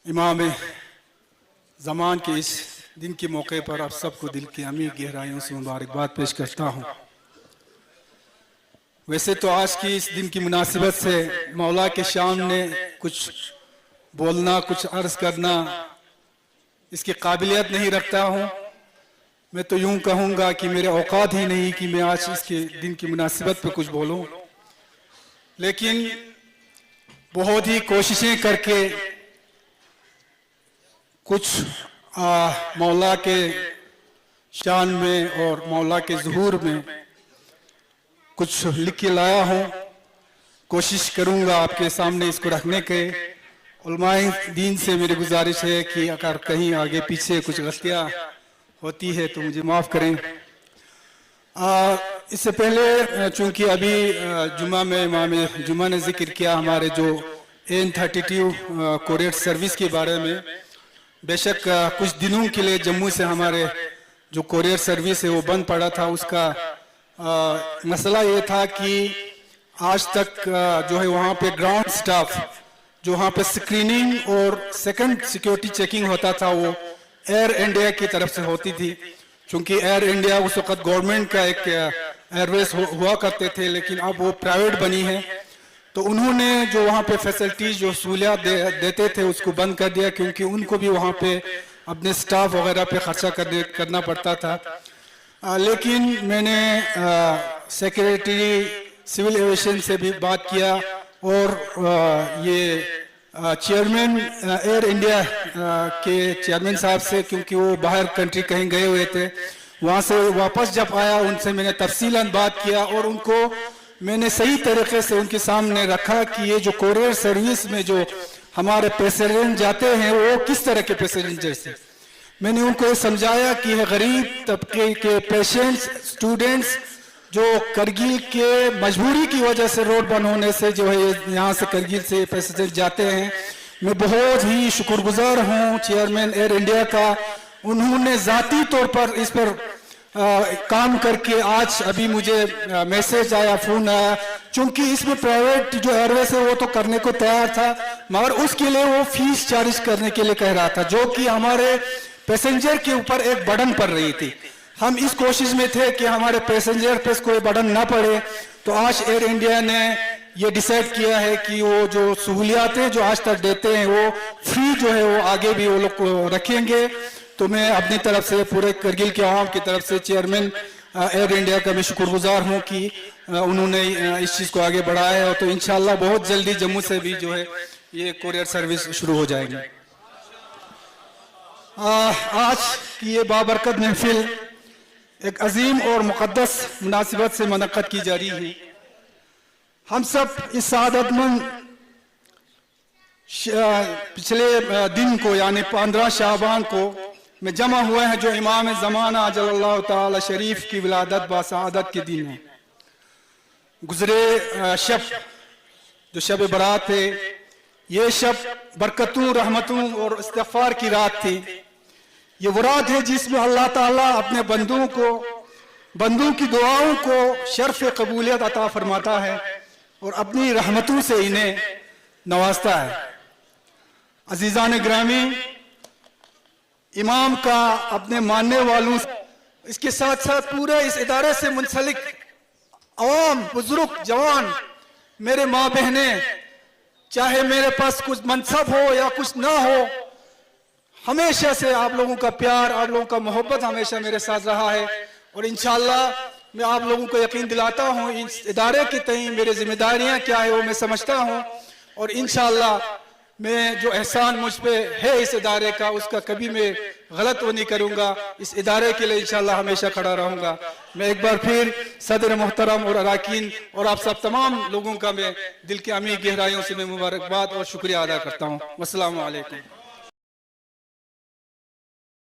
इमाम ज़मान के इस दिन के मौके पर आप सबको दिल की अमीर गहराइयों से मुबारकबाद पेश करता हूँ। वैसे तो आज की इस दिन की मुनासिबत से मौला के सामने कुछ बोलना, कुछ अर्ज करना इसकी काबिलियत नहीं रखता हूँ। मैं तो यूं कहूँगा कि मेरे औकात ही नहीं कि मैं आज इसके दिन की मुनासिबत पे कुछ बोलूँ, लेकिन बहुत ही कोशिशें करके कुछ मौला के शान में और मौला के ज़ुहूर में कुछ लिख के लाया हूँ। कोशिश करूँगा आपके सामने इसको रखने के। उलमाए दीन से मेरी गुजारिश है कि अगर कहीं आगे पीछे कुछ गलतियाँ होती है तो मुझे माफ़ करें। इससे पहले चूँकि अभी जुमा में इमाम जुमा ने जिक्र किया हमारे जो N32 कोरियर सर्विस के बारे में। बेशक कुछ दिनों के लिए जम्मू से हमारे जो कोरियर सर्विस है वो बंद पड़ा था। उसका मसला ये था कि आज तक जो है वहाँ पे ग्राउंड स्टाफ जो वहाँ पे स्क्रीनिंग और सेकंड सिक्योरिटी चेकिंग होता था वो एयर इंडिया की तरफ से होती थी। क्योंकि एयर इंडिया उस वक्त गवर्नमेंट का एक एयरवेज हुआ करते थे, लेकिन अब वो प्राइवेट बनी है, तो उन्होंने जो वहाँ पे फैसिलिटीज जो सहूलियात देते थे उसको बंद कर दिया, क्योंकि उनको भी वहाँ पे अपने स्टाफ वगैरह पे खर्चा करना पड़ता था। लेकिन मैंने सेक्रेटरी सिविल एविएशन से भी बात किया और ये चेयरमैन एयर इंडिया के चेयरमैन साहब से, क्योंकि वो बाहर कंट्री कहीं गए हुए थे, वहाँ से वापस जब आया उनसे मैंने तफसीलन बात किया और उनको मैंने सही तरीके से उनके सामने रखा कि ये जो कोरियर सर्विस में जो हमारे पैसेंजर जाते हैं वो किस तरह के पैसेंजर से। मैंने उनको ये समझाया कि गरीब तबके के पेशेंट्स, स्टूडेंट्स जो करगिल के मजबूरी की वजह से रोड बंद होने से जो है यहाँ से करगिल से पैसेंजर जाते हैं। मैं बहुत ही शुक्रगुजार हूँ चेयरमैन एयर इंडिया का। उन्होंने ज़ाती तौर पर इस पर काम करके आज अभी मुझे मैसेज आया, फ़ोन आया, चूँकि इसमें प्राइवेट जो एयरवेज है वो तो करने को तैयार था, मगर उसके लिए वो फीस चार्ज करने के लिए कह रहा था, जो कि हमारे पैसेंजर के ऊपर एक बर्डन पड़ रही थी। हम इस कोशिश में थे कि हमारे पैसेंजर पे कोई बर्डन ना पड़े, तो आज एयर इंडिया ने ये डिसाइड किया है कि वो जो सहूलियातें जो आज तक देते हैं वो फ्री जो है वो आगे भी वो लोग रखेंगे। तो मैं अपनी तरफ से पूरे करगिल के आवाम की तरफ से चेयरमैन एयर इंडिया का मैं शुक्रगुजार हूँ कि उन्होंने इस चीज़ को आगे बढ़ाया है। तो इंशाल्लाह बहुत जल्दी जम्मू से भी जो है ये कोरियर सर्विस शुरू हो जाएगी। आज की ये बाबरकत महफिल एक अजीम और मुक़द्दस मुनासिबत से मुनक़्क़द की जा रही है। हम सब इस सआदतमंद पिछले दिन को यानी 15 शाबान को में जमा हुए हैं, जो इमाम ज़माना अजलल्लाहु ताला शरीफ की विलादत बासआदत के दिन है। गुज़रे शब जो शब बरात है, ये शब बरकतों, रहमतों और इस्तिग़फ़ार की रात थी। ये वो रात है जिसमें अल्लाह ताला अपने बंदों की दुआओं को शर्फ़ कबूलियत अता फरमाता है और अपनी रहमतों से इन्हें नवाजता है। अज़ीज़ान ग्रामी, इमाम का अपने मानने वालों, इसके साथ साथ पूरे इस इदारे से मुंसलिक अवाम, बुजुर्ग, जवान, मेरे माँ बहनें, चाहे मेरे पास कुछ मनसब हो या कुछ ना हो, हमेशा से आप लोगों का प्यार, आप लोगों का मोहब्बत हमेशा मेरे साथ रहा है। और इंशाअल्लाह मैं आप लोगों को यकीन दिलाता हूँ इस इदारे की तईं मेरी जिम्मेदारियाँ क्या है वो मैं समझता हूँ, और इंशाअल्लाह मैं जो एहसान मुझ पे है इस इदारे का उसका कभी मैं गलत वो नहीं करूँगा। इस इदारे के लिए इंशाअल्लाह हमेशा खड़ा रहूँगा। मैं एक बार फिर सदर मोहतरम और अराकीन और आप सब तमाम लोगों का मैं दिल की अमीर गहराइयों से मैं मुबारकबाद और शुक्रिया अदा करता हूँ। अस्सलामु अलैकुम।